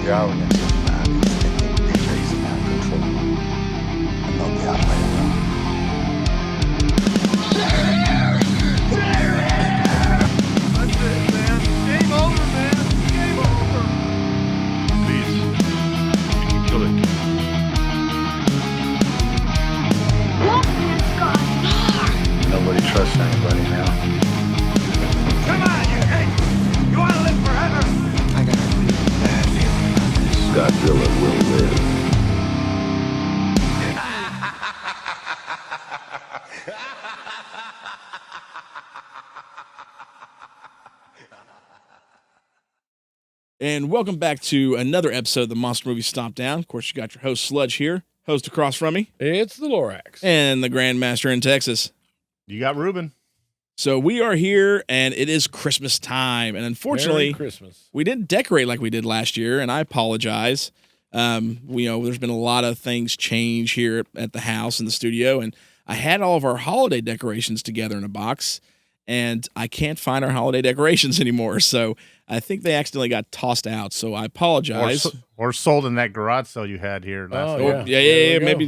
The arrogance of man is thinking DJs are out of control, and not the other way around. That's it, man. Game over, man. Game over. Please, you can kill it. Nobody trusts anybody now. Come on, you hate. You want to live forever? I got a bad feeling about this. Godzilla will live. And welcome back to another episode of the Monster Movie Stompdown. Of course, you got your host, Sludge, here. Host across from me. It's the Lorax. And the Grandmaster in Texas. You got Ruben. So we are here, and it is Christmas time. And unfortunately, Merry Christmas. we didn't decorate like we did last year, and I apologize. There's been a lot of things change here at the house in the studio, and I had all of our holiday decorations together in a box, and I can't find our holiday decorations anymore. So I think they accidentally got tossed out. So I apologize. Or sold in that garage sale you had here last Oh, week. yeah. Yeah. There we Maybe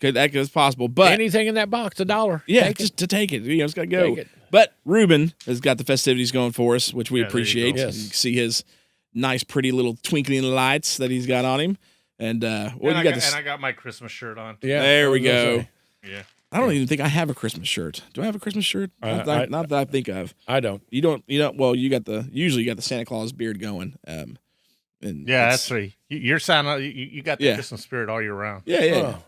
go. that is possible. But Anything in that box, $1. yeah, Take just it. to take it. It's got to go. Take it. But Ruben has got the festivities going for us, which we Yeah, there you appreciate. go. Yes. You can see his nice, pretty little twinkling lights that he's got on him. And I got my Christmas shirt on. Yeah, there we I was gonna go. say. Yeah. I don't even think I have a Christmas shirt. Do I have a Christmas shirt? Not that I think of. I don't. You don't. Well, usually you got the Santa Claus beard going. And Yeah, it's- that's right. You're Santa. You got the Yeah. Christmas spirit all year round. Yeah, yeah. Oh,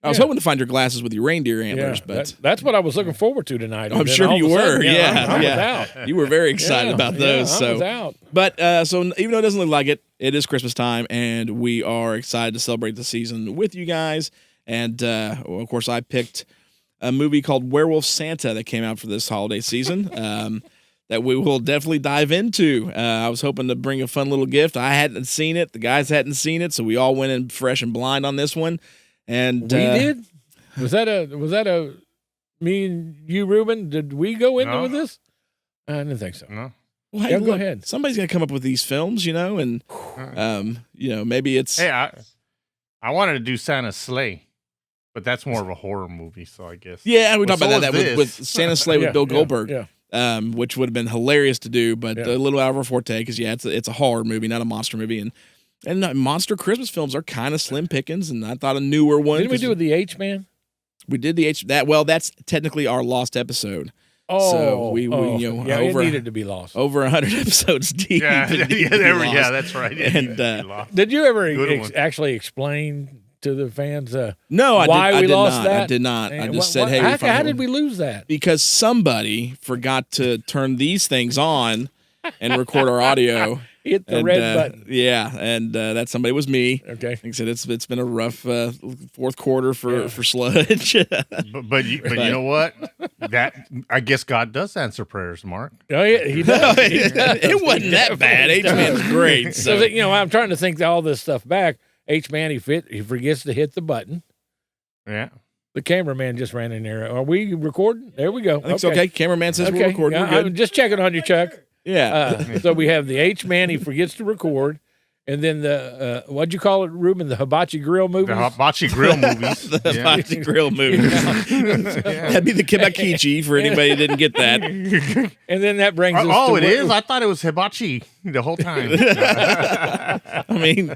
I was yeah. hoping to find your glasses with your reindeer antlers, yeah, but that's what I was looking forward to tonight. I'm And then sure all of you a sudden, were. Yeah, I was yeah. out. You were very excited Yeah, about those. I so was out. But so even though it doesn't look like it, it is Christmas time, and we are excited to celebrate the season with you guys. And of course, I picked a movie called Werewolf Santa that came out for this holiday season that we will definitely dive into. I was hoping to bring a fun little gift. I hadn't seen it. The guys hadn't seen it, so we all went in fresh and blind on this one. And We did? Was that a me and you, Ruben? Did we go into No. with this? I didn't think so. No. Well, hey, Yeah, go look, ahead. Somebody's got to come up with these films, and maybe it's Hey, I wanted to do Santa's Sleigh, but that's more of a horror movie, so I guess. yeah. We Well, talked about so that is with this. Santa's Sleigh with Yeah, Bill yeah, Goldberg. Yeah. Which would have been hilarious to do, but Yeah. a little out of our forte because it's a horror movie, not a monster movie, and monster Christmas films are kind of slim pickings. And I thought a newer one. Didn't we 'cause do with the H-Man? We did the that's technically our lost episode. Oh, So we yeah, over it needed to be lost. over 100 episodes deep. Yeah, it needed to be lost. that's right. And, Did you ever Good one. actually explain to the fans No, why I we did lost not. that? I did not. I And just said, hey, how did we lose that? because somebody forgot to turn these things on and record our audio. Hit the And, red button. Yeah, and that somebody was me. Okay. Like I said, it's been a rough fourth quarter for Sludge. But you know what? That I guess God does answer prayers, Mark. Oh, yeah, he does. It wasn't that bad. H-Man's great. So So I'm trying to think all this stuff back. H-Man, he forgets to hit the button. Yeah. The cameraman just ran in there. Are we recording? There we go. I think it's okay. Cameraman says we're recording. We're good. I'm just checking on you, Chuck. Yeah. So we have the H-Man, he forgets to record. And then the, what'd you call it, Ruben? The Hibachi Grill movies? The hibachi grill movies. The Yeah. Hibachi Grill movie. That'd be the Kibakichi for anybody who didn't get that. And then that brings us to... Oh, it is? I thought it was hibachi the whole time. I mean,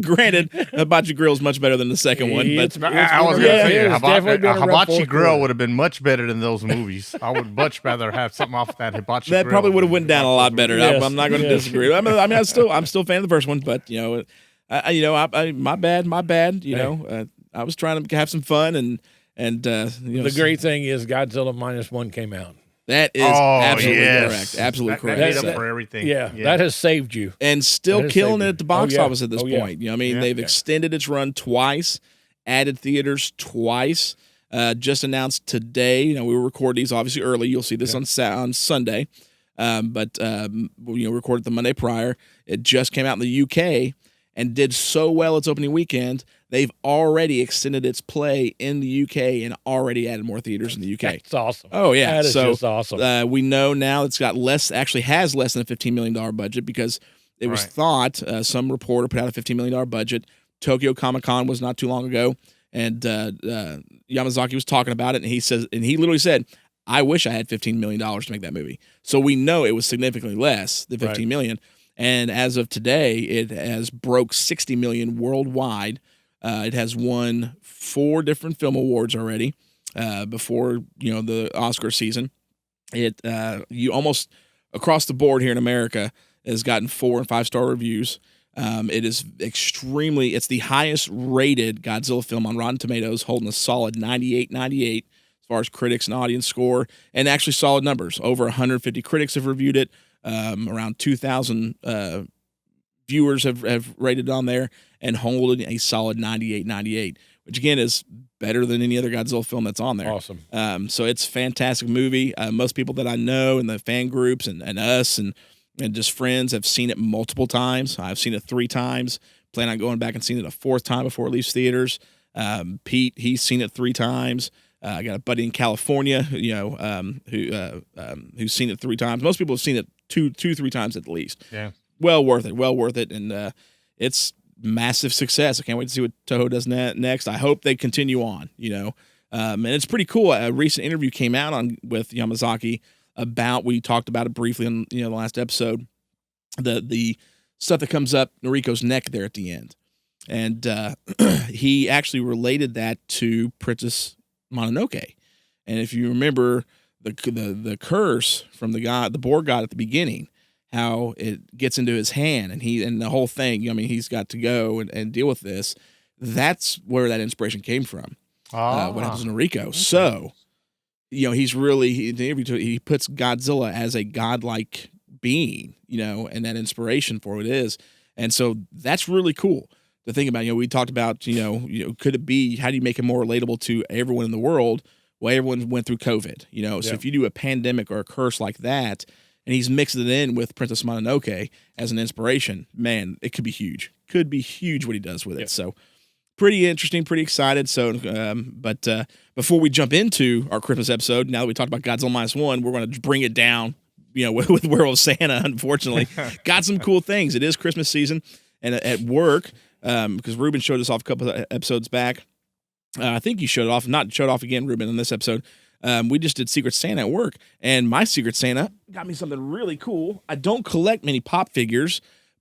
granted, Hibachi Grill is much better than the second one, but I was been going a- to say, it's definitely been a rough hibachi fourth grill quarter. would have been much better than those movies. I would much rather have something off that hibachi that grill. probably would have went down a lot better. Yes, I'm not going to yes. disagree. I'm still a fan of the first one, but my bad. I was trying to have some fun and The great thing is Godzilla -1 came out. that is Oh, absolutely yes. correct. Absolutely That correct. made That's- up for everything. Yeah, that has saved you. And still That is killing saved it you. at the box Oh, yeah. office at this Oh, yeah. point. Yeah. They've extended its run twice, added theaters twice. Just announced today. We record these obviously early. You'll see this on Sunday, but recorded the Monday prior. It just came out in the UK and did so well its opening weekend. They've already extended its play in the UK and already added more theaters in the UK. That's awesome. Oh yeah, That is so just awesome. we know now it's got has less than a $15 million budget because It was Right. thought, some reporter put out a $15 million budget. Tokyo Comic-Con was not too long ago, and Yamazaki was talking about it, and he literally said, I wish I had $15 million to make that movie. So we know it was significantly less than $15 million. And as of today, it has broke $60 million worldwide. It has won 4 different film awards already before the Oscar season. It you almost across the board here in America has gotten 4 and 5-star reviews. It is it's the highest rated Godzilla film on Rotten Tomatoes, holding a solid 98 as far as critics and audience score, and actually solid numbers. Over 150 critics have reviewed it. Around 2,000 viewers have rated on there and holding a solid 98, which again is better than any other Godzilla film that's on there. Awesome. So it's a fantastic movie. Most people that I know in the fan groups and us and just friends have seen it multiple times. I've seen it 3 times. Plan on going back and seeing it a 4th time before it leaves theaters. Pete, he's seen it 3 times. I got a buddy in California, who's seen it 3 times. Most people have seen it 2-3 times at least. Yeah. Well worth it. And it's massive success. I can't wait to see what Toho does next. I hope they continue on, and it's pretty cool. A recent interview came out with Yamazaki about, we talked about it briefly in the last episode, the stuff that comes up Noriko's neck there at the end. And he actually related that to Princess Mononoke. And if you remember the curse from the boar god at the beginning, how it gets into his hand and the whole thing, he's got to go and deal with this. That's where that inspiration came from. What happens to Noriko. Okay. So, he's really, in the interview, he puts Godzilla as a godlike being, and that inspiration for what it is. And so that's really cool to think about. We talked about, could it be, how do you make it more relatable to everyone in the world? Well, everyone went through COVID, So if you do a pandemic or a curse like that, and he's mixed it in with Princess Mononoke as an inspiration, man, it could be huge. Could be huge what he does with it. So pretty interesting, pretty excited. So, but before we jump into our Christmas episode, now that we talked about Godzilla -1, we're going to bring it down, with Werewolf Santa, unfortunately. Got some cool things. It is Christmas season. And at work, because Ruben showed us off a couple of episodes back, I think you showed off again, Ruben, in this episode. We just did Secret Santa at work, and my Secret Santa got me something really cool. I don't collect many pop figures,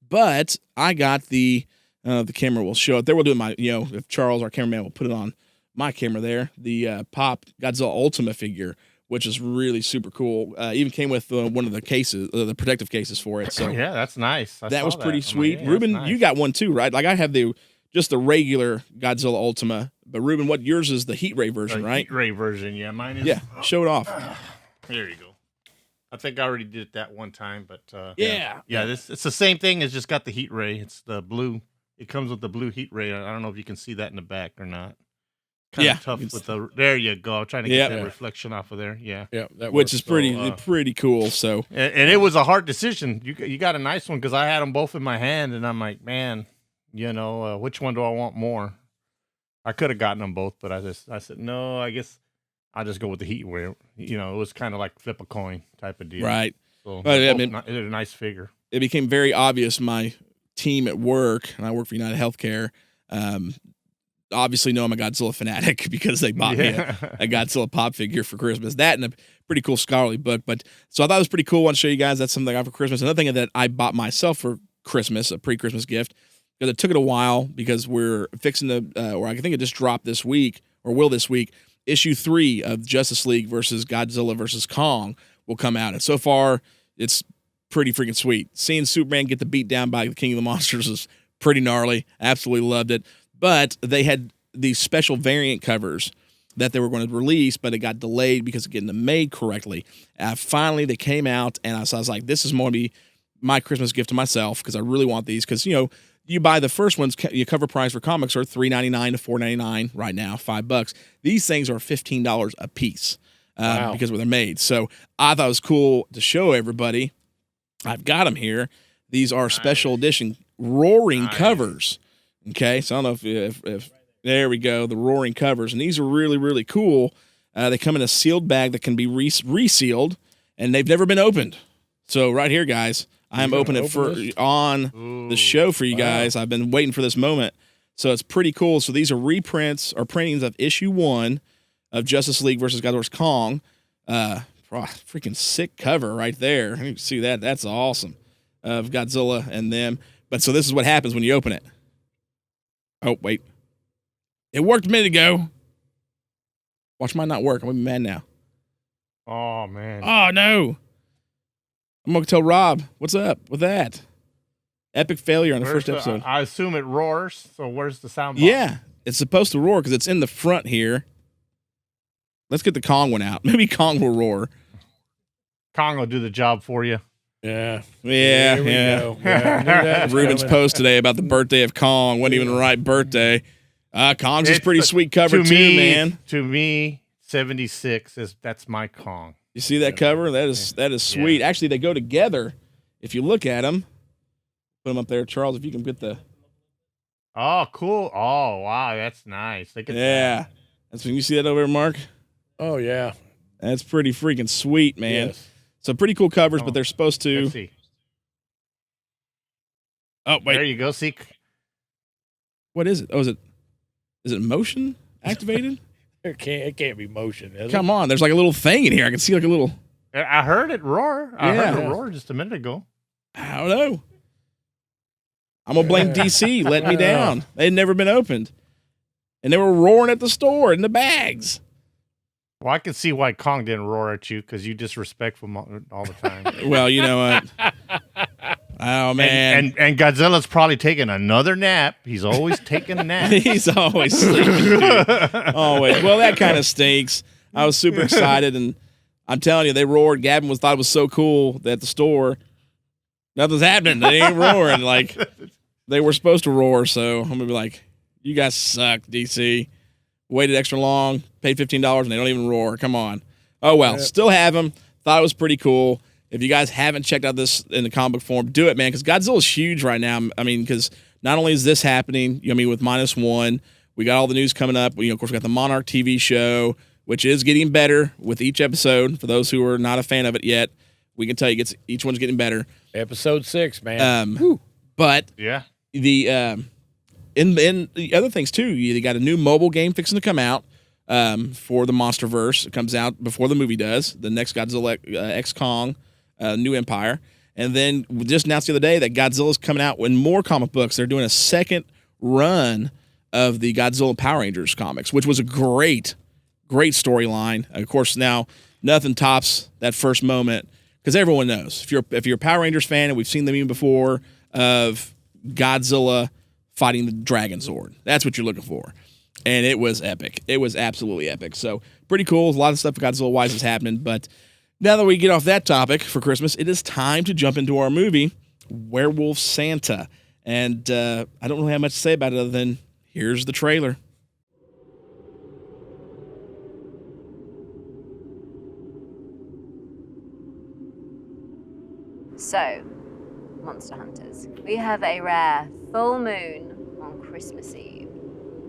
but I got the camera will show it there. We'll do my, if Charles, our cameraman, will put it on my camera there, the pop Godzilla Ultima figure, which is really super cool. Even came with one of the cases, the protective cases for it. So yeah, that's nice. That was pretty sweet. Yeah, Ruben, nice. You got one too, right? Like I have just the regular Godzilla Ultima, but Ruben, what yours is the Heat Ray version, right? Heat Ray version, yeah. Mine is. Yeah, show it off. There you go. I think I already did it that one time, but yeah. It's the same thing. It's just got the Heat Ray. It's the blue. It comes with the blue Heat Ray. I don't know if you can see that in the back or not. Kind of tough with the. There you go. I'm trying to get that reflection off of there. Yeah, that which is pretty cool. So, and it was a hard decision. You got a nice one because I had them both in my hand, and I'm like, man, which one do I want more? I could have gotten them both, but I said no. I guess I'll just go with the Heat Ray. It was kind of like flip a coin type of deal, right? So, it's a nice figure. It became very obvious. My team at work, and I work for United Healthcare. Obviously know I'm a Godzilla fanatic because they bought me a Godzilla pop figure for Christmas. That and a pretty cool scholarly book. But so I thought it was pretty cool. I want to show you guys that's something I got for Christmas. Another thing that I bought myself for Christmas, a pre-Christmas gift, because it took it a while because we're fixing or I think it just dropped this week or will this week. Issue 3 of Justice League versus Godzilla versus Kong will come out. And so far, it's pretty freaking sweet. Seeing Superman get the beat down by the King of the Monsters is pretty gnarly. Absolutely loved it. But they had these special variant covers that they were going to release, but it got delayed because of getting them made correctly. Finally, they came out, and I was like, this is going to be my Christmas gift to myself because I really want these because, you buy the first ones, your cover price for comics are $3.99 to $4.99 right now, $5. These things are $15 a piece because of where they're made. So I thought it was cool to show everybody. I've got them here. These are special edition roaring covers. Okay, so I don't know if there we go, the roaring covers, and these are really, really cool. They come in a sealed bag that can be resealed, and they've never been opened. So right here, guys, I'm You're opening gonna it open this? on the show for you guys. I've been waiting for this moment. So it's pretty cool. So these are reprints or printings of issue 1 of Justice League versus Godzilla vs. Kong. Freaking sick cover right there. You can see that. That's awesome. Of Godzilla and them. But so this is what happens when you open it. Oh, wait. It worked a minute ago. Watch mine not work. I'm gonna be mad now. Oh man. Oh, no. I'm going to tell Rob, what's up with that? Epic failure on the first episode. I assume it roars. So where's the sound box? Yeah, it's supposed to roar because it's in the front here. Let's get the Kong one out. Maybe Kong will roar. Kong will do the job for you. Yeah. Yeah, Here we yeah. go. Yeah, I knew that was Ruben's coming. post today about the birthday of Kong. Wasn't even the right birthday. Kong's is It's pretty the- sweet cover too, man. To me, 76 that's my Kong. You see that cover? That is sweet. Actually, they go together. If you look at them, put them up there, Charles. If you can get the Oh, cool. Oh, wow, that's nice. Look at yeah. That's when you see that over there, Mark. Oh, yeah. That's pretty freaking sweet, man. Yes. So pretty cool covers, but they're supposed that. to. Let's see. Oh There wait, you go. See, what is it? Oh, is it motion activated? It can't be motion, is Come on, there's like a little thing in here. I can see like a little. I heard it roar. I Yeah. heard it roar just a minute ago. I don't know. I'm gonna blame DC letting me down. They'd never been opened, and they were roaring at the store in the bags. Well, I can see why Kong didn't roar at you because you disrespect him all the time. Well, you know what? Oh man, and Godzilla's probably taking another nap. He's always taking naps. he's always sleeping. Dude. Always. Well, that kind of stinks. I was super excited, and I'm telling you, they roared. Gavin thought it was so cool that at the store, nothing's happening. They ain't roaring like they were supposed to roar. So I'm gonna be like, you guys suck, DC. Waited extra long, paid $15, and they don't even roar. Come on. Oh well, still have them. Thought it was pretty cool. If you guys haven't checked out this in the comic book form, do it, man, because Godzilla's huge right now. I mean, because not only is this happening, I mean, with -1, we got all the news coming up. Of course, we got the Monarch TV show, which is getting better with each episode. For those who are not a fan of it yet, we can tell you each one's getting better. Episode 6, man. But Yeah. the in the other things too, you got a new mobile game fixing to come out for the MonsterVerse. It comes out before the movie does. The next Godzilla X Kong. New Empire. And then we just announced the other day that Godzilla's coming out with more comic books. They're doing a second run of the Godzilla Power Rangers comics, which was a great storyline. Of course, now nothing tops that first moment because everyone knows if you're a Power Rangers fan, and we've seen them even before, of Godzilla fighting the Dragon Zord. That's what you're looking for. And it was epic. It was absolutely epic. So pretty cool. A lot of stuff Godzilla-wise is happening, but now that we get off that topic for Christmas, it is time to jump into our movie, Werewolf Santa. And I don't really have much to say about it other than here's the trailer. So, Monster Hunters, we have a rare full moon on Christmas Eve,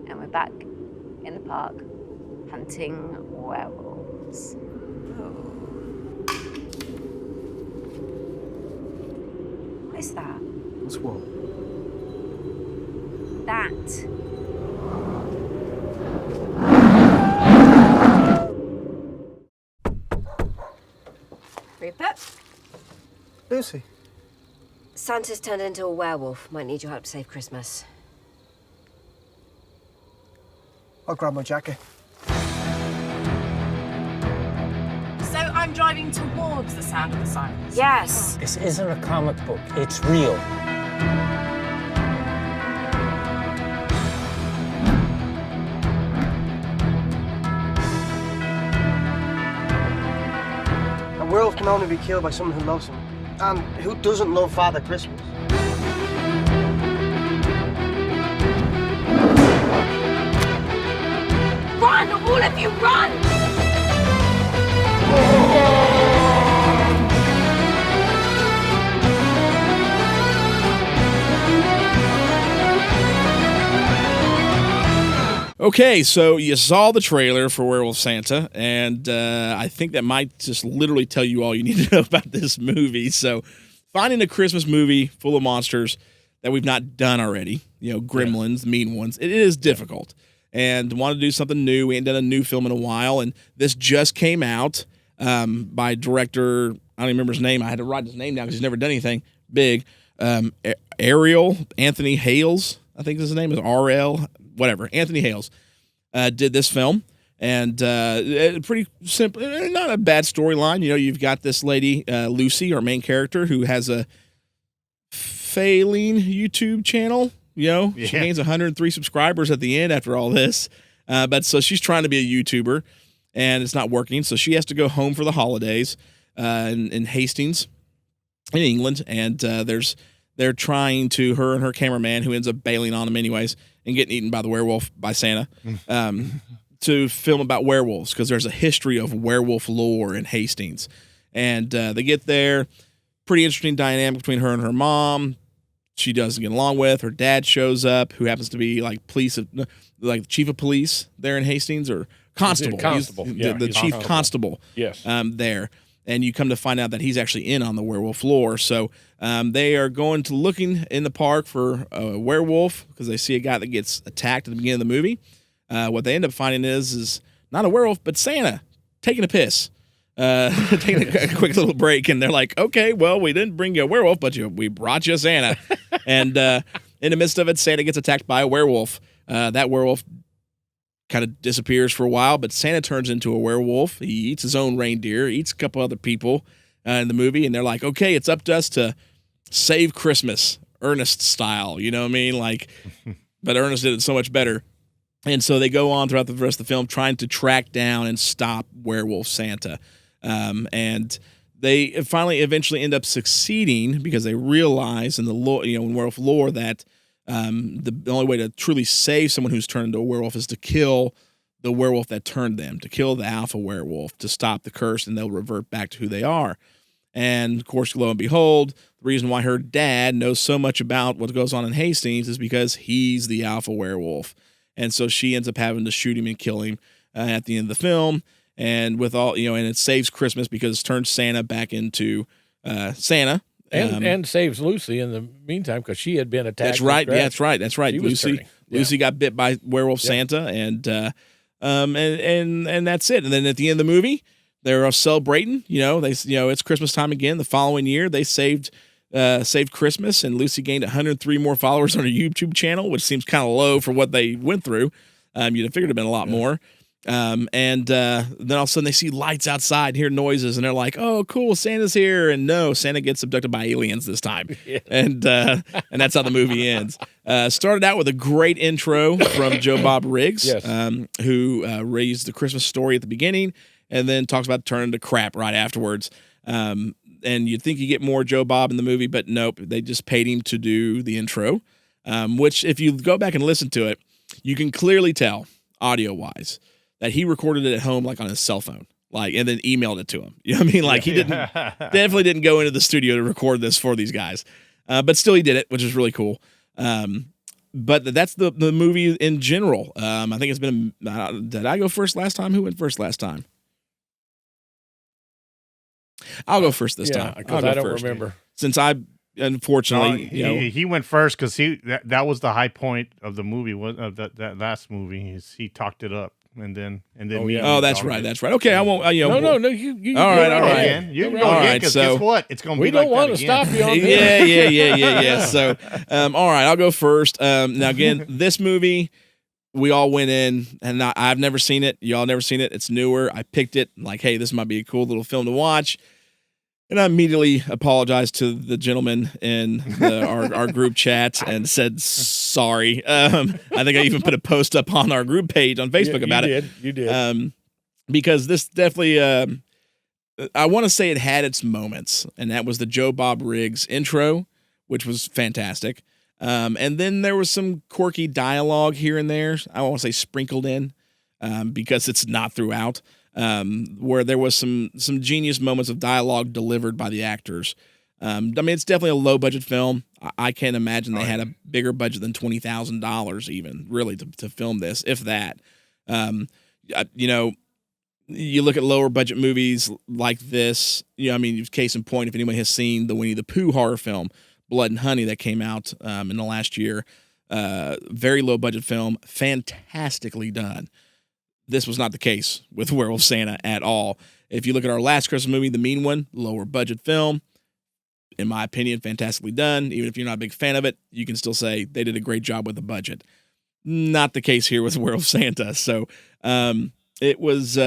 and we're back in the park hunting werewolves. What is that? What's what? That. Rupert? Lucy. Santa's turned into a werewolf. Might need your help to save Christmas. I'll grab my jacket. So I'm driving towards the sound of the sirens. Yes! This isn't a comic book, it's real. A werewolf can only be killed by someone who loves him. And who doesn't love Father Christmas? Run! All of you, run! Okay, so you saw the trailer for Werewolf Santa, and I think that might just literally tell you all you need to know about this movie. So finding a Christmas movie full of monsters that we've not done already, gremlins, mean ones, it is difficult. And want to do something new. We ain't done a new film in a while, and this just came out by director, I don't even remember his name. I had to write his name down because he's never done anything big. Ariel Anthony Hales, I think his name is RL, whatever. Anthony Hales did this film, and pretty simple, not a bad storyline. You've got this lady, Lucy, our main character, who has a failing YouTube channel. She gains 103 subscribers at the end after all this. But so she's trying to be a YouTuber, and it's not working. So she has to go home for the holidays in Hastings, in England. And they're trying to, her and her cameraman, who ends up bailing on them anyways and getting eaten by the werewolf, by Santa, to film about werewolves, because there's a history of werewolf lore in Hastings. And they get there. Pretty interesting dynamic between her and her mom. She doesn't get along with. Her dad shows up, who happens to be like the chief of police there in Hastings, or constable. The chief constable. Yes. There. And you come to find out that he's actually in on the werewolf lore. So they are going to looking in the park for a werewolf, because they see a guy that gets attacked at the beginning of the movie. What they end up finding is not a werewolf, but Santa taking a piss. Taking a quick little break, and they're like, okay, well, we didn't bring you a werewolf, but we brought you Santa. And in the midst of it, Santa gets attacked by a werewolf. That werewolf kind of disappears for a while, but Santa turns into a werewolf. He eats his own reindeer, eats a couple other people in the movie, and they're like, okay, it's up to us to save Christmas, Ernest style, you know what I mean? But Ernest did it so much better. And so they go on throughout the rest of the film trying to track down and stop werewolf Santa. And they finally eventually end up succeeding, because they realize in the lore, in werewolf lore, that the only way to truly save someone who's turned into a werewolf is to kill the werewolf that turned them, to kill the alpha werewolf, to stop the curse, and they'll revert back to who they are. And of course, lo and behold, the reason why her dad knows so much about what goes on in Hastings is because he's the alpha werewolf. And so she ends up having to shoot him and kill him at the end of the film. And with all, and it saves Christmas because it turns Santa back into Santa. And saves Lucy in the meantime, because she had been attacked. That's right. Yeah, that's right. That's right. Lucy got bit by werewolf Santa, and that's it. And then at the end of the movie, they're celebrating. It's Christmas time again. The following year, they saved Christmas, and Lucy gained 103 more followers on her YouTube channel, which seems kind of low for what they went through. You'd have figured it'd been a lot more. And then all of a sudden they see lights outside, hear noises, and they're like, "Oh, cool, Santa's here!" And no, Santa gets abducted by aliens this time, and that's how the movie ends. Started out with a great intro from Joe Bob Riggs, who raised the Christmas story at the beginning, and then talks about turning to crap right afterwards. And you'd think you get more Joe Bob in the movie, but nope, they just paid him to do the intro, which if you go back and listen to it, you can clearly tell audio-wise that he recorded it at home, like on his cell phone, and then emailed it to him. You know what I mean? He definitely didn't go into the studio to record this for these guys. But still he did it, which is really cool. But that's the movie in general. I think it's been, did I go first last time? Who went first last time? I'll go first this time. Because I don't remember. Since unfortunately, he went first, because that was the high point of the movie. Of that last movie, is he talked it up, and then that's right. Okay, I won't. No. You all right. You can go again, because guess what? It's going to be. We don't want to stop you on this. Yeah. So, all right, I'll go first. Now again, this movie, we all went in, and I've never seen it. Y'all never seen it. It's newer. I picked it like, hey, this might be a cool little film to watch. And I immediately apologized to the gentleman in our group chat and said sorry. I think I even put a post up on our group page on Facebook about it. You did. Because this definitely, I want to say it had its moments, and that was the Joe Bob Riggs intro, which was fantastic. And then there was some quirky dialogue here and there. I want to say sprinkled in, because it's not throughout. Where there was some genius moments of dialogue delivered by the actors. It's definitely a low budget film. I can't imagine they had a bigger budget than $20,000 even, really, to film this, if that. you look at lower budget movies like this. I mean, case in point, if anybody has seen the Winnie the Pooh horror film, Blood and Honey, that came out in the last year, very low budget film, fantastically done. This was not the case with Werewolf Santa at all. If you look at our last Christmas movie, The Mean One, lower budget film, in my opinion, fantastically done. Even if you're not a big fan of it, you can still say they did a great job with the budget. Not the case here with Werewolf Santa. So it was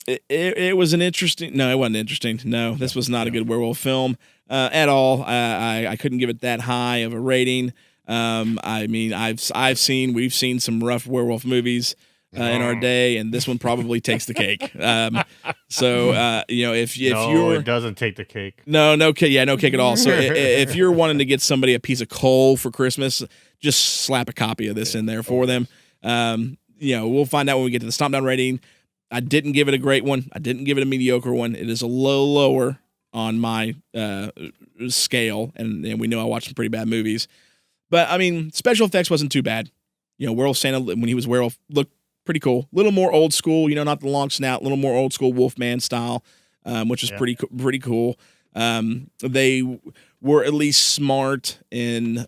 it was an interesting. No, it wasn't interesting. No, this was not a good werewolf film at all. I couldn't give it that high of a rating. I mean, we've seen some rough werewolf movies in our day, and this one probably takes the cake. If you're, it doesn't take the cake. No cake at all. So if you're wanting to get somebody a piece of coal for Christmas, just slap a copy of this in there for them. We'll find out when we get to the Stompdown rating. I didn't give it a great one. I didn't give it a mediocre one. It is a little lower on my scale, and we know I watched some pretty bad movies. But, I mean, special effects wasn't too bad. Werewolf Santa, when he was werewolf, looked pretty cool. A little more old school, not the long snout, a little more old school Wolfman style, which is pretty cool. They were at least smart in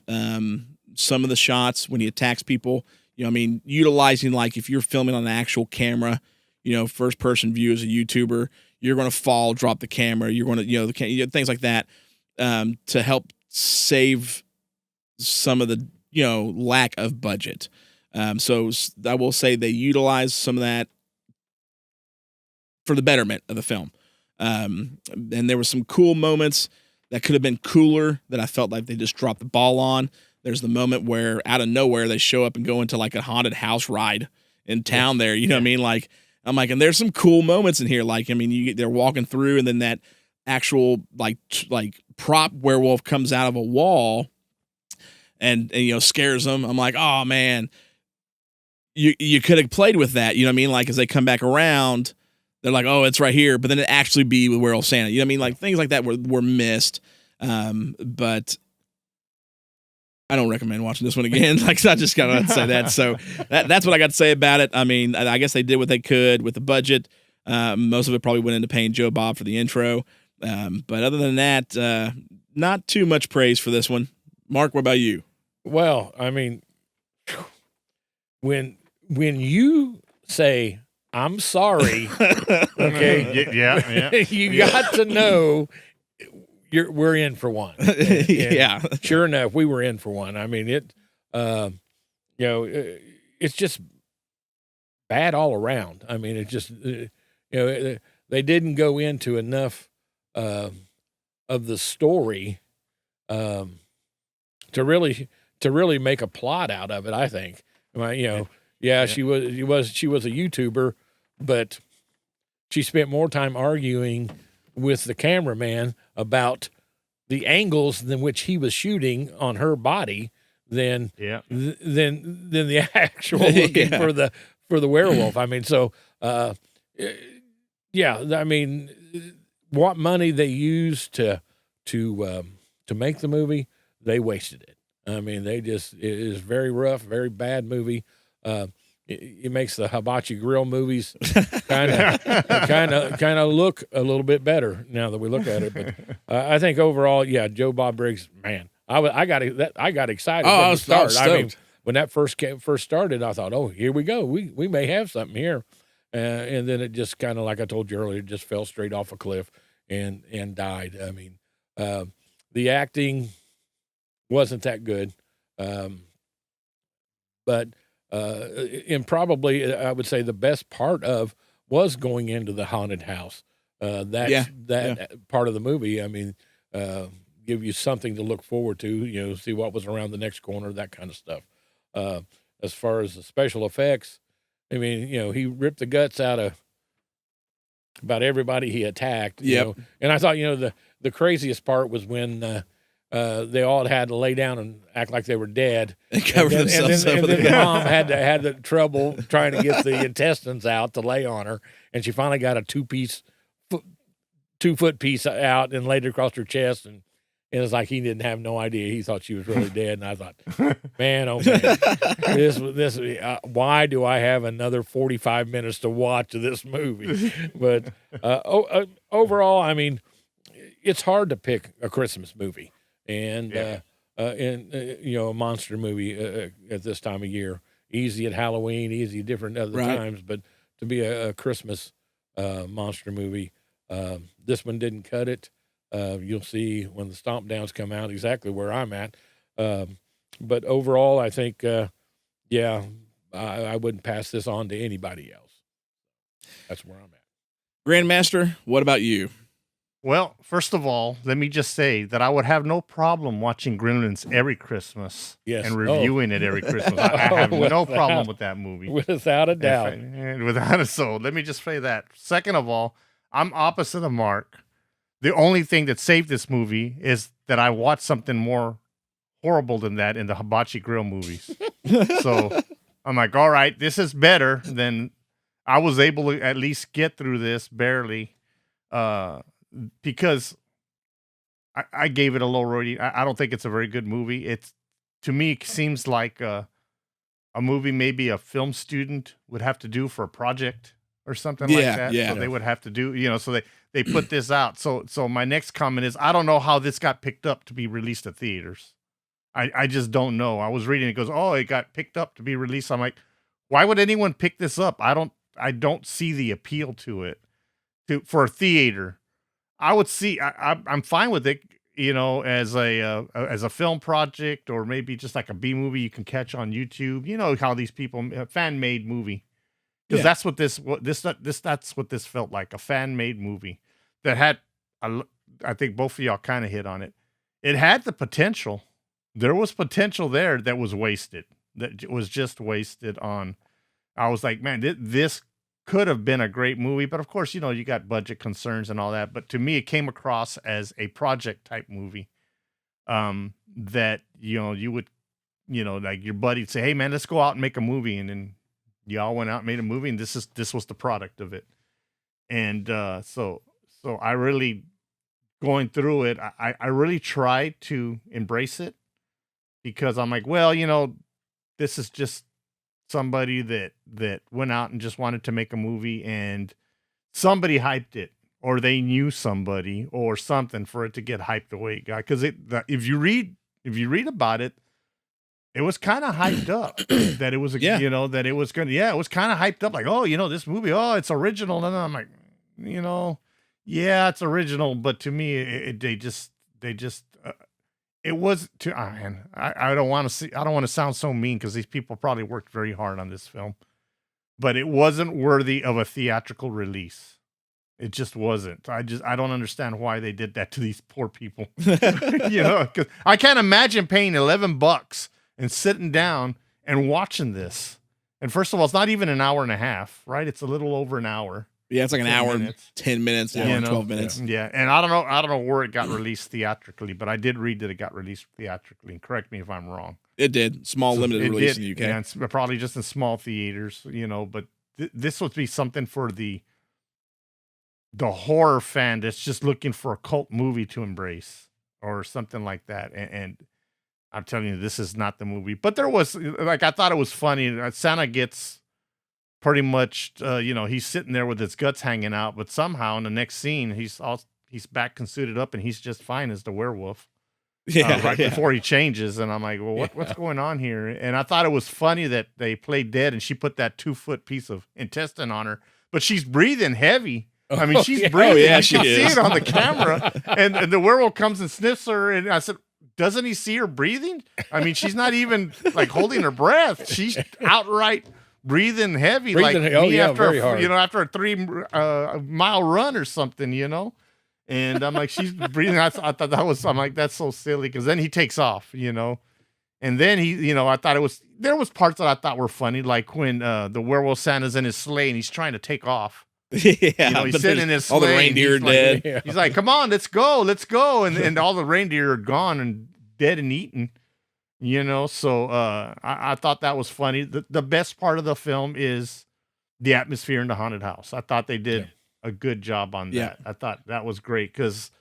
some of the shots when he attacks people. Utilizing, like, if you're filming on an actual camera, first person view as a YouTuber, you're going to fall, drop the camera, you're going to, things like that, to help save some of the, lack of budget. So I will say they utilized some of that for the betterment of the film. And there were some cool moments that could have been cooler that I felt like they just dropped the ball on. There's the moment where out of nowhere they show up and go into like a haunted house ride in town there. You know what I mean? Like, I'm like, and there's some cool moments in here. Like, I mean, they're walking through and then that actual like prop werewolf comes out of a wall and scares them. I'm like, oh man, you could have played with that. You know what I mean? Like, as they come back around, they're like, oh, it's right here. But then it actually be with Werewolf Santa. You know what I mean? Like, things like that were missed. But I don't recommend watching this one again. Like, I just got to say that. So that's what I got to say about it. I mean, I guess they did what they could with the budget. Most of it probably went into paying Joe Bob for the intro. But other than that, not too much praise for this one. Mark, what about you? Well, I mean, when you say, I'm sorry, okay, yeah. you got to know we're in for one. And yeah. Sure enough, we were in for one. I mean, it's just bad all around. I mean, it just, they didn't go into enough of the story to really make a plot out of it. I think. I mean, she was a YouTuber, but she spent more time arguing with the cameraman about the angles in which he was shooting on her body than the actual looking for the werewolf. I mean, so I mean, what money they used to make the movie, they wasted it. I mean, it is very rough, very bad movie. It makes the hibachi grill movies kind of look a little bit better now that we look at it. But I think overall, Joe Bob Briggs, man, I got excited. Oh, from I the was start. stoked. I mean, when that first started, I thought, oh, here we go. We may have something here. And then it just kind of, like I told you earlier, just fell straight off a cliff and died. I mean, the acting wasn't that good, but. And probably I would say the best part was going into the haunted house. That part of the movie. I mean, give you something to look forward to. See what was around the next corner, that kind of stuff. As far as the special effects, I mean, he ripped the guts out of about everybody he attacked. And I thought, the craziest part was when. They all had to lay down and act like they were dead. And cover themselves up. And then the mom had the trouble trying to get the intestines out to lay on her, and she finally got a 2-foot piece out and laid it across her chest, and And it's like he didn't have no idea. He thought she was really dead. And I thought, man, oh man, why do I have another 45 minutes to watch of this movie? But overall, I mean, it's hard to pick a Christmas movie and a monster movie at this time of year. Easy at Halloween, easy at different other times, but to be a Christmas monster movie, this one didn't cut it. You'll see when the Stompdowns come out exactly where I'm at. But overall, I think, I wouldn't pass this on to anybody else. That's where I'm at. Grandmaster, what about you? Well, first of all, let me just say that I would have no problem watching Gremlins every Christmas and reviewing it every Christmas. I have no problem with that movie. Without a doubt. So let me just say that. Second of all, I'm opposite of Mark. The only thing that saved this movie is that I watched something more horrible than that in the Hibachi Grill movies. So I'm like, all right, this is better than I was able to at least get through this barely. Because I gave it a low rating. I don't think it's a very good movie. It's, to me, it seems like a movie maybe a film student would have to do for a project or something like that. Yeah. So they would have to do, so they put this out. So my next comment is, I don't know how this got picked up to be released to theaters. I just don't know. I was reading, it goes, oh, it got picked up to be released. I'm like, why would anyone pick this up? I don't see the appeal to it for a theater. I would see. I'm fine with it, as a film project or maybe just like a B movie you can catch on YouTube. You know how these people fan made movie, because that's what that's what this felt like, a fan made movie that had. I think both of y'all kind of hit on it. It had the potential. There was potential there that was wasted. That was just wasted on. I was like, man, this could have been a great movie, but of course, you got budget concerns and all that. But to me, it came across as a project type movie, that, you would, like your buddy'd say, hey man, let's go out and make a movie. And then y'all went out and made a movie, and this was the product of it. And, so I really, going through it, I really tried to embrace it, because I'm like, well, this is just somebody that went out and just wanted to make a movie, and somebody hyped it, or they knew somebody or something for it to get hyped the way it got. Because if you read about it, it was kind of hyped up that it was that it was gonna it was kind of hyped up, like, oh, this movie, oh, it's original. And I'm like, it's original, but to me, they just it was too. I don't want to sound so mean, because these people probably worked very hard on this film, but it wasn't worthy of a theatrical release. It just wasn't. I don't understand why they did that to these poor people. Because I can't imagine paying $11 and sitting down and watching this. And first of all, it's not even an hour and a half, right? It's a little over an hour. Yeah, it's like an hour and 10 minutes, 12 minutes. Yeah, and I don't know where it got released theatrically, but I did read that it got released theatrically. And correct me if I'm wrong. It did. Limited release in the UK. Yeah, it's probably just in small theaters, but this would be something for the horror fan that's just looking for a cult movie to embrace or something like that. And I'm telling you, this is not the movie. But there was, I thought it was funny. Santa gets pretty much, he's sitting there with his guts hanging out, but somehow in the next scene, he's back and suited up, and he's just fine as the werewolf. Before he changes. And I'm like, well, what's going on here? And I thought it was funny that they played dead, and she put that 2-foot piece of intestine on her, but she's breathing heavy. I mean, she's breathing. You can see it on the camera. And the werewolf comes and sniffs her, and I said, doesn't he see her breathing? I mean, she's not even like holding her breath. She's outright breathing heavy, very hard. After a 3-mile run or something, And I'm like, she's breathing. I thought I'm like, that's so silly. Because then he takes off, and then he, I thought there was parts that I thought were funny, like when the werewolf Santa's in his sleigh and he's trying to take off. He's sitting in his sleigh. All the reindeer are dead. Like, he's like, come on, let's go. And all the reindeer are gone and dead and eaten. So I thought that was funny. The best part of the film is the atmosphere in the haunted house. I thought they did a good job on that. I thought that was great, because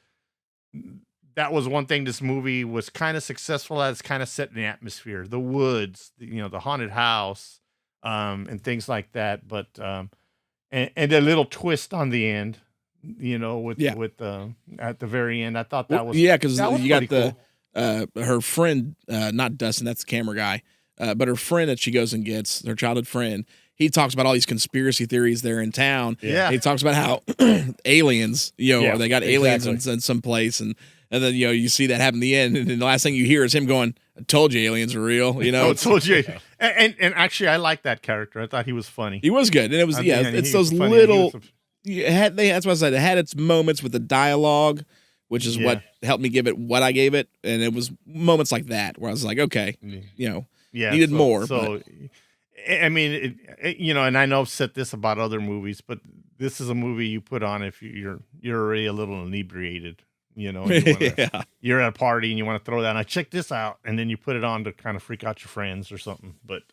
that was one thing this movie was kind of successful at. It's kind of set in the atmosphere, the woods, the haunted house, and things like that. But and a little twist on the end, with at the very end. I thought that was because that was you got pretty the her friend, not Dustin, that's the camera guy, but her friend that she goes and gets, her childhood friend. He talks about all these conspiracy theories there in town. Yeah. He talks about how aliens, they got aliens in some place, and then you see that happen in the end, and then the last thing you hear is him going, "I told you aliens were real." I told you. And actually, I liked that character. I thought he was funny. He was good, and it was it's those little. That's what I said. It had its moments with the dialogue, which is what helped me give it what I gave it, and it was moments like that where I was like, okay, needed more. So, I mean, and I know I've said this about other movies, but this is a movie you put on if you're already a little inebriated, and you're at a party and you want to throw that. And I check this out, and then you put it on to kind of freak out your friends or something. But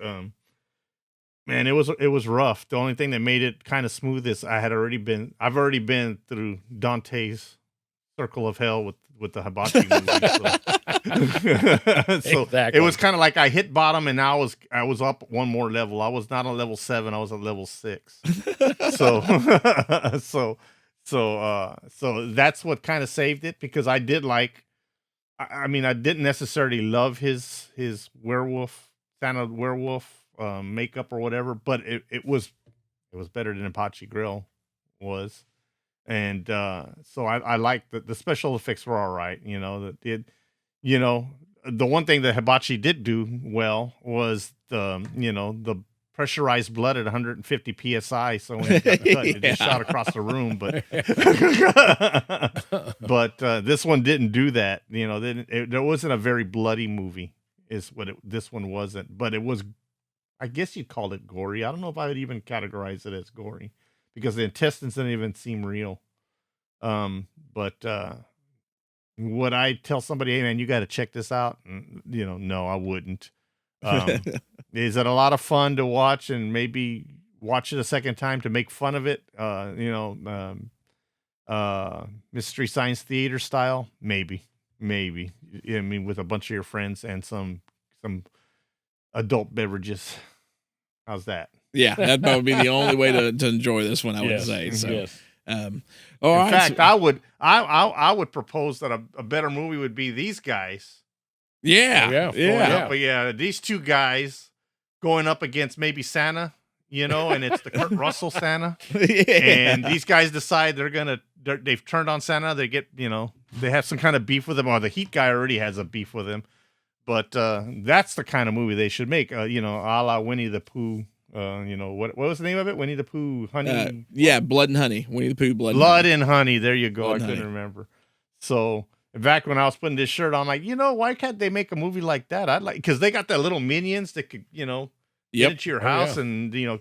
man, it was rough. The only thing that made it kind of smooth is I've already been through Dante's Circle of Hell with the Hibachi movie. So Exactly. it was kind of like I hit bottom, and now I was up one more level. I was not on level 7. I was at level 6. So that's what kind of saved it, because I did like. I mean, I didn't necessarily love his Santa werewolf makeup or whatever, but it was better than Apache Grill was. And so I like the special effects were all right. The one thing that Hibachi did do well was the pressurized blood at 150 psi. So when it got cut, it just shot across the room. But this one didn't do that. There wasn't a very bloody movie. Is what this one wasn't. But it was. I guess you'd call it gory. I don't know if I would even categorize it as gory, because the intestines didn't even seem real. But would I tell somebody, hey man, you got to check this out? No, I wouldn't. Is it a lot of fun to watch and maybe watch it a second time to make fun of it? Mystery Science Theater style? Maybe. I mean, with a bunch of your friends and some adult beverages. How's that? Yeah, that would be the only way to enjoy this one, I would say. So, yes. In fact, I would propose that a better movie would be these guys. Yeah. But these two guys going up against maybe Santa, and it's the Kurt Russell Santa. And these guys decide they've turned on Santa. They get, they have some kind of beef with him, or the Heat guy already has a beef with him. But that's the kind of movie they should make, a la Winnie the Pooh. What was the name of it? Winnie the Pooh, Honey. Blood and Honey. Winnie the Pooh, Blood and Honey. There you go. Blood I couldn't remember. So back when I was putting this shirt on, I'm like, why can't they make a movie like that? I'd like, because they got the little minions that could, get into your house and do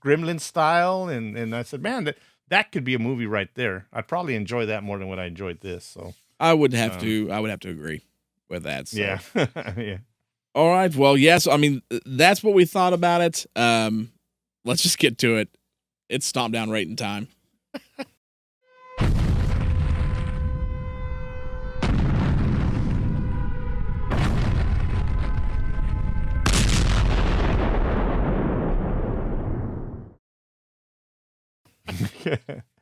Gremlin style, and I said, man, that could be a movie right there. I'd probably enjoy that more than what I enjoyed this. So I would have to agree with that. So. Yeah. Yeah. All right. Well, yes. I mean, that's what we thought about it. Let's just get to it. It's Stompdown rating time.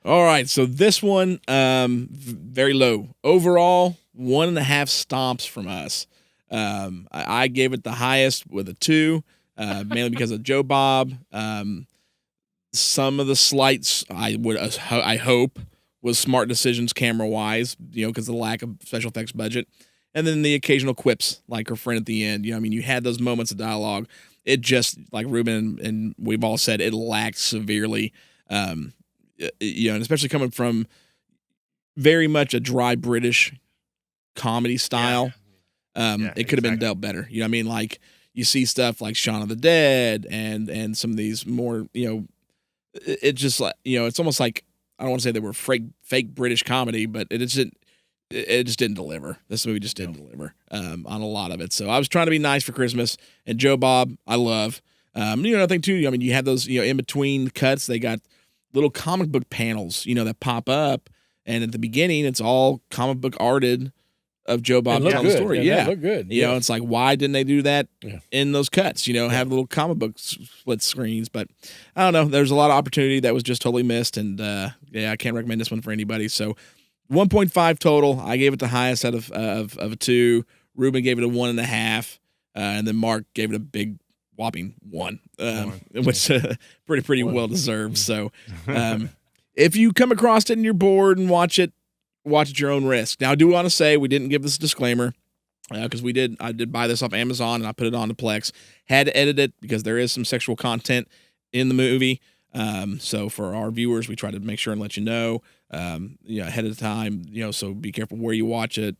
All right. So this one, very low. Overall, 1.5 stomps from us. I gave it the highest with a 2, mainly because of Joe Bob. Some of the slights I hope was smart decisions camera wise, because of the lack of special effects budget, and then the occasional quips like her friend at the end. You had those moments of dialogue. It just, like Ruben and we've all said, it lacked severely. And especially coming from very much a dry British comedy style. It could have been dealt better. Like you see stuff like Shaun of the Dead and some of these more, it just like, it's almost like, I don't want to say they were fake British comedy, but it just didn't deliver. This movie just didn't deliver on a lot of it. So I was trying to be nice for Christmas, and Joe Bob, I love. I think too, you have those, in between cuts, they got little comic book panels, that pop up, and at the beginning, it's all comic book arted. of Joe Bob It looked telling the good. story. Yeah, Yeah, that looked good. You know, Yeah. it's like, why didn't they do that Yeah. in those cuts? You know, have little comic book split screens. But I don't know. There's a lot of opportunity that was just totally missed. And yeah, I can't recommend this one for anybody. So 1.5 total. I gave it the highest out of a 2. Ruben gave it a 1.5. And then Mark gave it a big whopping 1, which pretty well deserved. So if you come across it and you're bored and watch it at your own risk. Now, I do want to say we didn't give this a disclaimer because I did buy this off Amazon and I put it on the Plex. Had to edit it because there is some sexual content in the movie. So for our viewers, we try to make sure and let you know, ahead of time, so be careful where you watch it,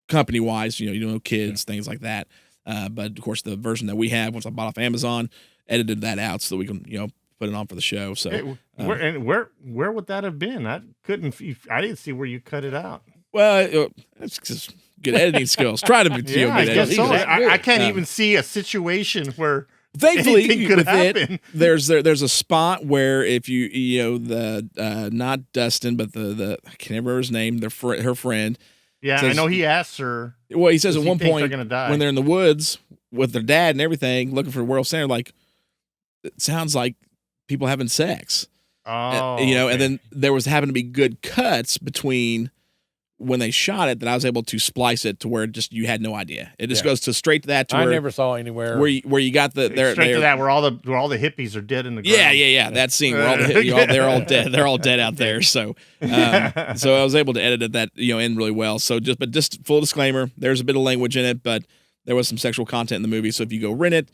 company wise, you know, kids, things like that. But of course, the version that we have, once I bought off Amazon, edited that out so that we can, put it on for the show. So where would that have been? I didn't see where you cut it out. Well, it's just good editing skills. Try to be good I guess editing. so. I can't even see a situation where thankfully anything could with happen. it, there's a spot where if the not Dustin, but the I can't remember his name, her friend. Yeah, says, I know he asked her. Well, he says at one point gonna die. when they're in the woods with their dad and everything, looking for Werewolf Center, like it sounds like people having sex. Oh, and then there happened to be good cuts between when they shot it that I was able to splice it to where you had no idea. It just goes straight to that. I never saw anywhere where you got the straight to that where all the hippies are dead in the ground. Yeah. That scene where all they're all dead. They're all dead out there. So so I was able to edit it that in really well. So just full disclaimer, there's a bit of language in it, but there was some sexual content in the movie. So if you go rent it,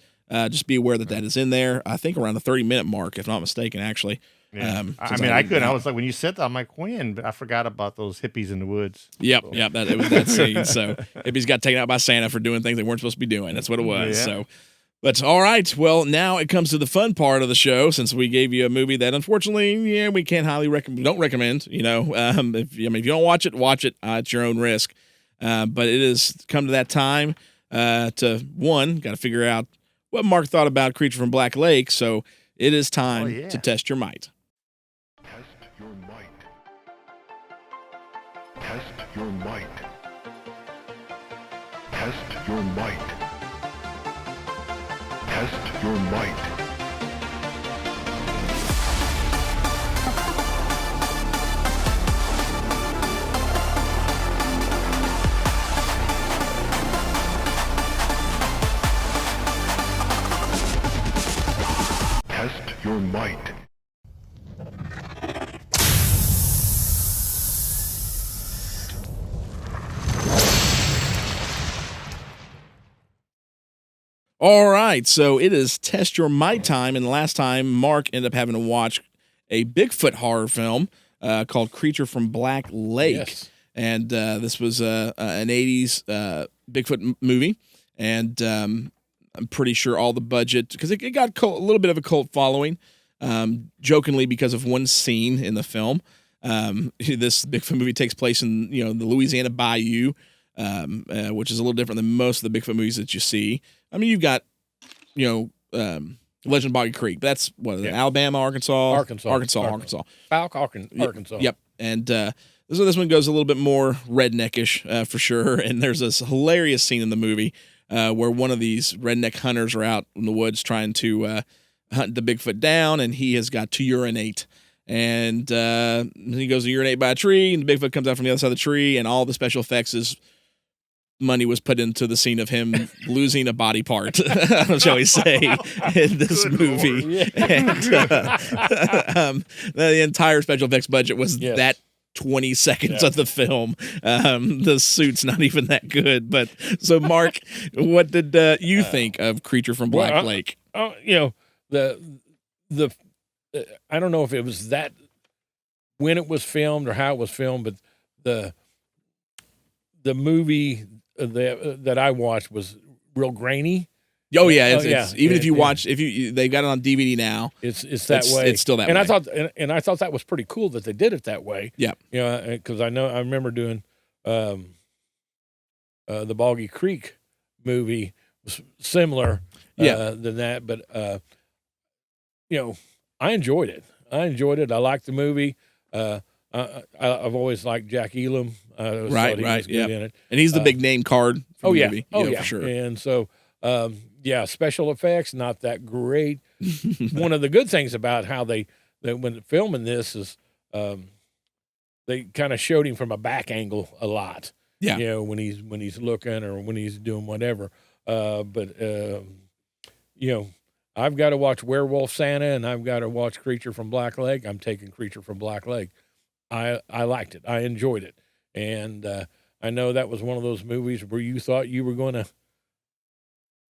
just be aware that is in there. I think around the 30-minute mark, if not mistaken, actually. Yeah. I couldn't. I was like, when you said that, I'm like, when? But I forgot about those hippies in the woods. Yep. It was that scene. So hippies got taken out by Santa for doing things they weren't supposed to be doing. That's what it was. Yeah. So, but all right. Well, now it comes to the fun part of the show. Since we gave you a movie that unfortunately, we can't highly recommend. Don't recommend. If you don't watch it at your own risk. But it has come to that time. Got to figure out what Mark thought about Creature from Black Lake. So it is time to test your might. Test your might. Test your might. Test your might. Test your might. Test your might. All right, so it is Test Your Might time, and last time Mark ended up having to watch a Bigfoot horror film called Creature from Black Lake. Yes. And this was an 80s Bigfoot movie, and I'm pretty sure all the budget, because it got a little bit of a cult following, jokingly because of one scene in the film. This Bigfoot movie takes place in the Louisiana Bayou, which is a little different than most of the Bigfoot movies that you see. I mean, you've got, Legend of Boggy Creek. That's Alabama, Arkansas. Falk, Arkansas. Yep. And so this one goes a little bit more redneckish for sure. And there's this hilarious scene in the movie where one of these redneck hunters are out in the woods trying to hunt the Bigfoot down, and he has got to urinate. And he goes to urinate by a tree, and the Bigfoot comes out from the other side of the tree, and all the special effects is money was put into the scene of him losing a body part, shall we say, in this movie. And the entire special effects budget was that 20 seconds of the film. The suit's not even that good. But so, Mark, what did you think of Creature from Black Lake? The I don't know if it was that when it was filmed or how it was filmed, but the movie that I watched was real grainy. Oh yeah, it's even if you watch, they got it on DVD now. It's that way. It's still that and way. I thought that was pretty cool that they did it that way. Yeah, because I remember doing the Boggy Creek movie was similar than that, but I enjoyed it. I liked the movie. I've always liked Jack Elam. Right. He was good in it. And he's the big name card for the movie. Oh, you know, yeah. for sure. And so, special effects, not that great. One of the good things about how they when filming this is they kind of showed him from a back angle a lot. Yeah. You know, when he's looking or when he's doing whatever. I've got to watch Werewolf Santa and I've got to watch Creature from Black Lake. I'm taking Creature from Black Lake. I liked it. I enjoyed it. And I know that was one of those movies where you thought you were going to.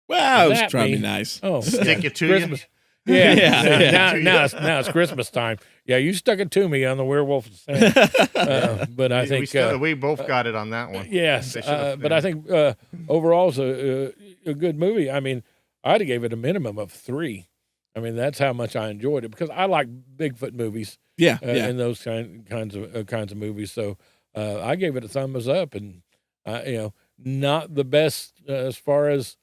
Well, it was trying to be nice. Oh, Stick it to Christmas. you. Yeah. Now it's Christmas time. Yeah, you stuck it to me on the Werewolf Santa. But I think we both got it on that one. Yes, but I think overall it's a good movie. I mean, I'd have gave it a minimum of 3. I mean, that's how much I enjoyed it because I like Bigfoot movies. And those kinds of movies. So I gave it a thumbs up, and not the best as far as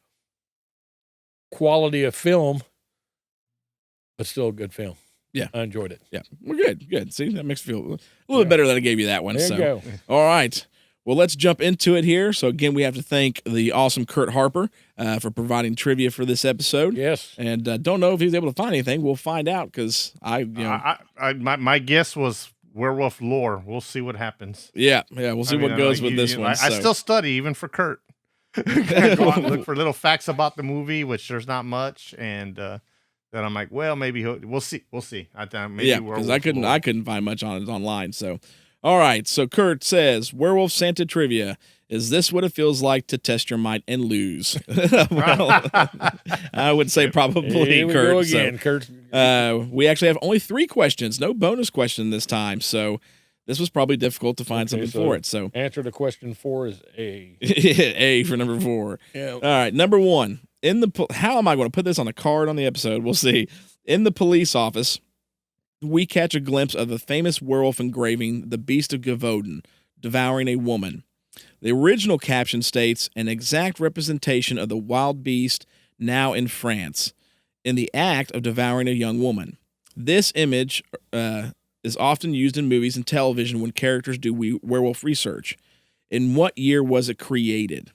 quality of film, but still a good film. Yeah, I enjoyed it. Yeah, we're good. See, that makes me feel a little bit better that I gave you that one. There you go. All right. Well, let's jump into it here. So again, we have to thank the awesome Kurt Harper for providing trivia for this episode. Yes. And don't know if he's able to find anything. We'll find out because my guess was werewolf lore. We'll see what happens. Yeah. We'll see what goes with this one. I still study even for Kurt. Go out and look for little facts about the movie, which there's not much, and then I'm like, well, maybe we'll see. Because I couldn't find much on it online. So. All right, so Kurt says, Werewolf Santa trivia. Is this what it feels like to test your might and lose? Well, I would say probably, Here we Kurt. go again, Kurt. We actually have only 3 questions, no bonus question this time. So this was probably difficult to find something for it. So answer to question 4 is A. A for number 4. Yeah. All right, number 1. How am I going to put this on the card on the episode? We'll see. In the police office, we catch a glimpse of the famous werewolf engraving, The Beast of Gavoden, devouring a woman. The original caption states, an exact representation of the wild beast now in France, in the act of devouring a young woman. This image is often used in movies and television when characters do werewolf research. In what year was it created?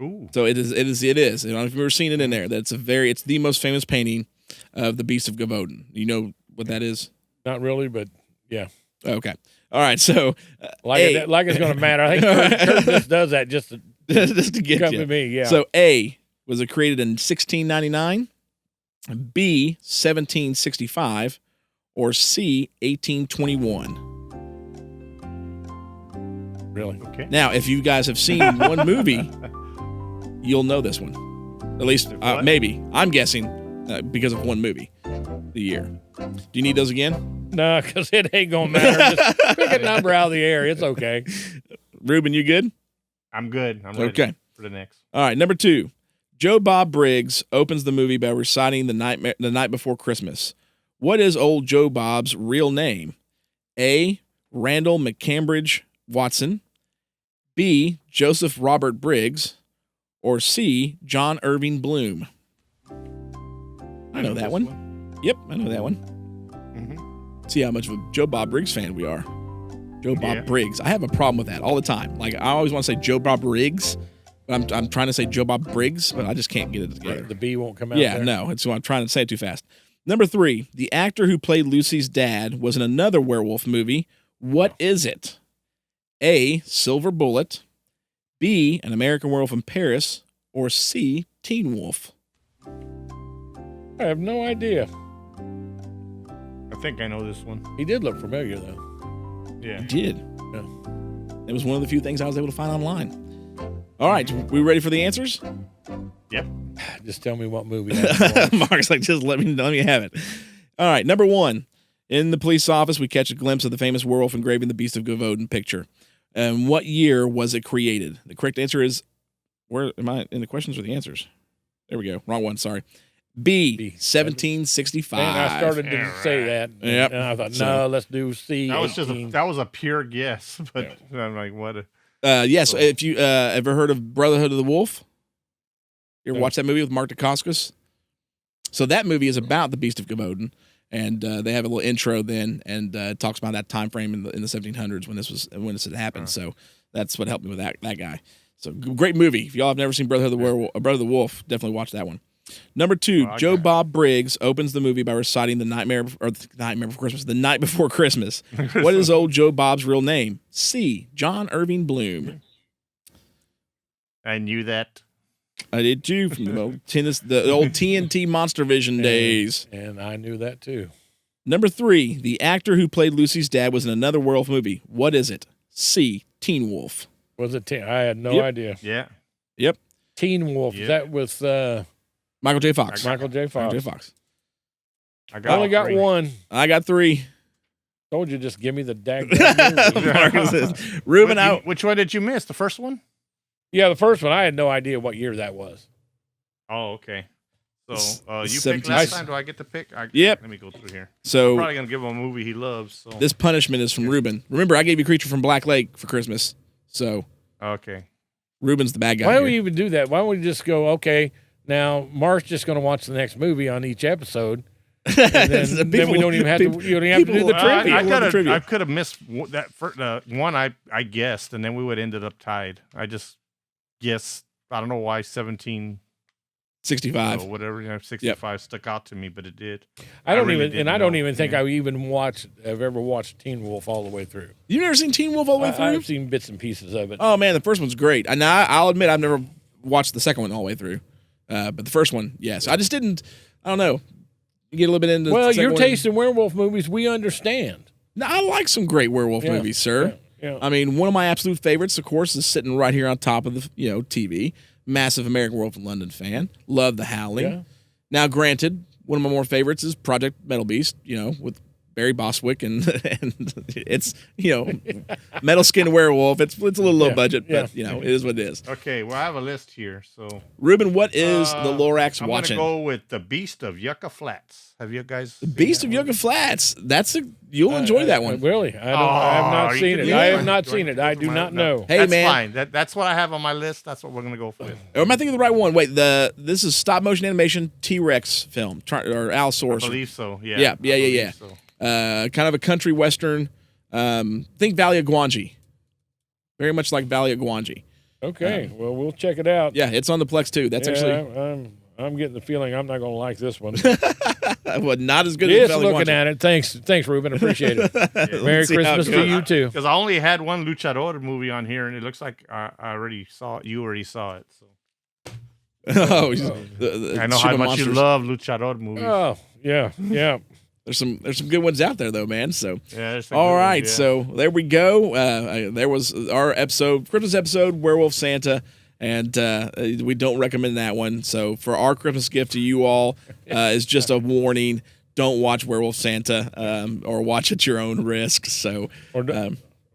Ooh. So it is. I don't know if you've ever seen it in there. It's the most famous painting of the Beast of Gavoden. You know what that is? Not really, but yeah. Okay. All right. So it's going to matter. I think Kurt just does that just to get come you. to me. Yeah. So A, was it created in 1699? B, 1765, or C, 1821? Really? Okay. Now, if you guys have seen one movie, you'll know this one. At least, maybe. I'm guessing because of one movie, the year. Do you need those again? No, because it ain't going to matter. Just pick a number out of the air. It's okay. Ruben, you good? I'm good. I'm ready for the next. All right, number 2. Joe Bob Briggs opens the movie by reciting the night before Christmas. What is old Joe Bob's real name? A, Randall McCambridge Watson. B, Joseph Robert Briggs. Or C, John Irving Bloom. I know that one. Yep, I know that one. Mm-hmm. See how much of a Joe Bob Briggs fan we are. Joe Bob Briggs. I have a problem with that all the time. Like, I always want to say Joe Bob Briggs, but I'm trying to say Joe Bob Briggs, but I just can't get it together. The B won't come out. Yeah, there. no. So I'm trying to say it too fast. Number 3, the actor who played Lucy's dad was in another werewolf movie. What is it? A, Silver Bullet. B, An American Werewolf in Paris. Or C, Teen Wolf. I have no idea. I think I know this one. He did look familiar, though. Yeah. He did. Yeah. It was one of the few things I was able to find online. All right, we ready for the answers? Yep. Just tell me what movie that was. Mark's like, just let me have it. All right, number 1. In the police office, we catch a glimpse of the famous werewolf engraving the Beast of Gavoden picture. And what year was it created? The correct answer is, where am I in the questions or the answers? There we go. Wrong one, sorry. B, 1765. And I started to say that. Yep. And I thought, no, let's do C. That was a pure guess, but I'm like, what? Yes. If you ever heard of Brotherhood of the Wolf, you ever watched that this with Mark Dacascos? So that movie is about the Beast of Gavoden, and they have a little intro then, and it talks about that time frame in the 1700s when this had happened. So That's what helped me with that guy. So great movie. If y'all have never seen Brotherhood of the Wolf, definitely watch that one. Number 2, Joe Bob Briggs opens the movie by reciting the Night Before Christmas. What is old Joe Bob's real name? C. John Irving Bloom. I knew that. I did too, from the old TNT Monster Vision days. And I knew that too. Number 3, the actor who played Lucy's dad was in another werewolf movie. What is it? C. Teen Wolf. Was it I had no idea. Yeah. Yep. Teen Wolf. Yep. That was Michael J. Fox. Michael J. Fox. I only got 3. one. I got 3. Told you, just give me the daggone Marcus says, Ruben out. Which one did you miss? The first one? Yeah, the first one. I had no idea what year that was. Oh, okay. So you 17. picked last time. Do I get to pick? Yep. Let me go through here. So I'm probably gonna give him a movie he loves. So this punishment is from Ruben. Remember, I gave you Creature from Black Lake for Christmas. So okay. Ruben's the bad guy. Why don't here. we even do that? Why don't we just go, okay, now Mark's just going to watch the next movie on each episode. And then we don't even have to. You don't even have to do the trivia. I could have missed that one. I guessed, and then we would have ended up tied. I just guessed. I don't know why 1765 or whatever. 65 stuck out to me, but it did. I don't really even, didn't and I don't know. even think Yeah. I've ever watched Teen Wolf all the way through. You've never seen Teen Wolf all the way through? I've seen bits and pieces of it. Oh man, the first one's great. And I'll admit I've never watched the second one all the way through, but the first one, yes. I just didn't. I don't know. You get a little bit into. Well, the second your one. taste in werewolf movies, we understand. No, I like some great werewolf movies, sir. Yeah. I mean, one of my absolute favorites, of course, is sitting right here on top of the TV. Massive American Werewolf in London fan. Love The Howling. Yeah. Now, granted, one of my more favorites is Project Metal Beast. With Barry Bostwick and it's metal skin werewolf. It's a little low budget, but it is what it is. Okay, well I have a list here. So Ruben, what is the Lorax watching? I'm gonna go with the Beast of Yucca Flats. Have you guys? The Beast of Yucca Flats. You'll enjoy that one. Really? I have not seen it. I have not seen it. I do not know. Hey, that's man. fine. That's what I have on my list. That's what we're gonna go with. Or am I thinking of the right one? Wait, this is stop motion animation T-Rex film or Allosaurus. I believe so. Yeah. Yeah. So. Kind of a country western. Think Valley of Guanji. Very much like Valley of Guanji. Okay, well we'll check it out. Yeah, it's on the Plex too. That's actually. I'm getting the feeling I'm not going to like this one. Well, not as good Just as Valley of looking Guanji. at it. Thanks, Ruben. Appreciate it. Merry see how it Christmas to goes. you too. Because I only had one luchador movie on here, and it looks like I already saw it. You already saw it. So I know how much you love luchador movies. Oh yeah. There's some good ones out there though, man. So Yeah, there's some all good right, ones, yeah. so there we go. There was our Christmas episode, Werewolf Santa, and we don't recommend that one. So for our Christmas gift to you all is just a warning: don't watch Werewolf Santa, or watch at your own risk. So Or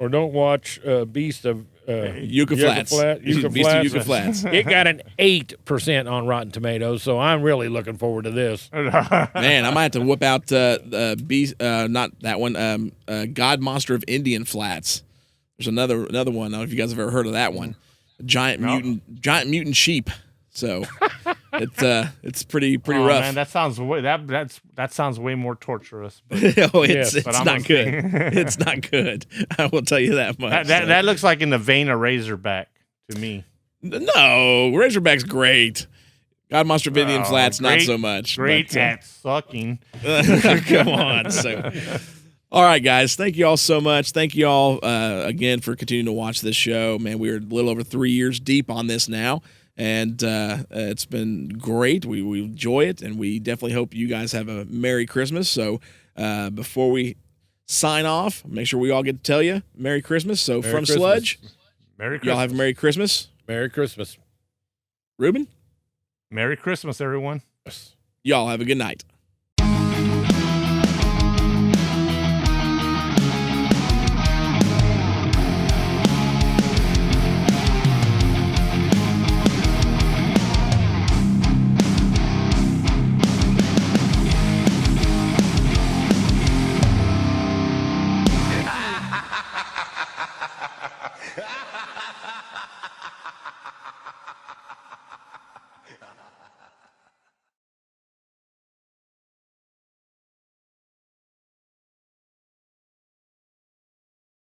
don't watch Beast of Yucca Flats. Yucca Beast of Flats. Yucca Flats. It got an 8% on Rotten Tomatoes, so I'm really looking forward to this. Man, I might have to whip out Beast, not that one. God Monster of Indian Flats. There's another one. I don't know if you guys have ever heard of that one. Giant mutant sheep. So it's pretty rough. Man, that sounds that sounds way more torturous. But, it's I'm not good. gonna- It's not good. I will tell you that much. that looks like in the vein of Razorback to me. No, Razorback's great. God Monster of Indian Flats, not so much. Great but, at sucking. come on. So, all right, guys. Thank you all so much. Thank you all again for continuing to watch this show. Man, we're a little over 3 years deep on this now. And it's been great. We enjoy it, and we definitely hope you guys have a Merry Christmas. So before we sign off, make sure we all get to tell you Merry Christmas. So Merry from Christmas. Sludge, Merry Christmas. y'all have a Merry Christmas. Merry Christmas. Ruben, Merry Christmas, everyone. y'all have a good night. Ha